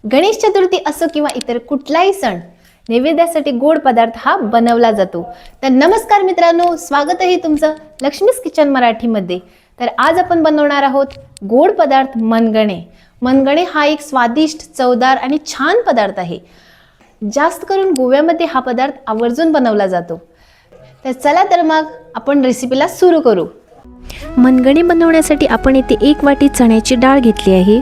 गणेश चतुर्थी असो किंवा इतर कुठलाही सण, नैवेद्यासाठी गोड पदार्थ हा बनवला जातो। तर नमस्कार मित्रांनो, स्वागत आहे तुमचं लक्ष्मीज किचन मराठीमध्ये। तर आज आपण बनवणार आहोत गोड पदार्थ मनगणे। मनगणे हा एक स्वादिष्ट, चवदार आणि छान पदार्थ आहे। जास्त करून गोव्यामध्ये हा पदार्थ आवर्जून बनवला जातो। तर चला तर मग आपण रेसिपीला सुरू करू। मनगणे बनवण्यासाठी आपण इथे 1 वाटी चण्याची डाळ घेतली आहे।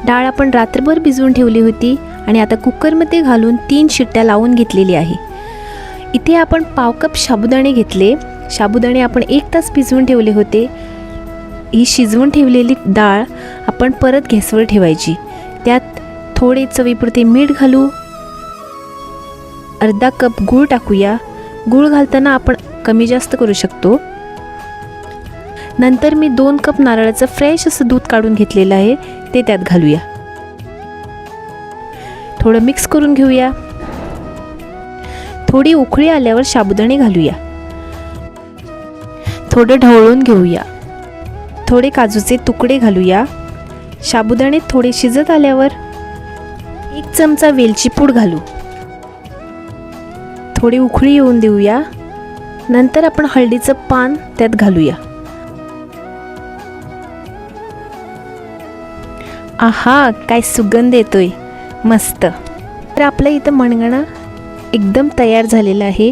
डाळ आपण रात्रभर भिजवून ठेवली होती आणि आता कुकरमध्ये घालून 3 शिट्ट्या लावून घेतलेली आहे। इथे आपण पाव कप साबुदाणे घेतले। साबुदाणे आपण 1 तास भिजवून ठेवले होते। ही शिजवून ठेवलेली डाळ आपण परत गॅसवर ठेवायची। त्यात थोडे चवीपुरते मीठ घालू। अर्धा कप गूळ टाकूया। गूळ घालताना आपण कमी जास्त करू शकतो। नंतर मी 2 कप नारळाचं फ्रेश असं दूध काढून घेतलेलं आहे, ते त्यात घालूया। थोडं मिक्स करून घेऊया। थोडी उकळी आल्यावर साबुदाणे घालूया। थोडं ढवळून घेऊया। थोडे काजूचे तुकडे घालूया। साबुदाणे थोडे शिजत आल्यावर 1 चमचा वेलची पूड घालू। थोडी उकळी येऊन देऊया। नंतर आपण हळदीचं पान त्यात घालूया। आहा, काय सुगंध येतोय, मस्त। तर आपलं इथं मनगणं एकदम तयार झालेलं आहे।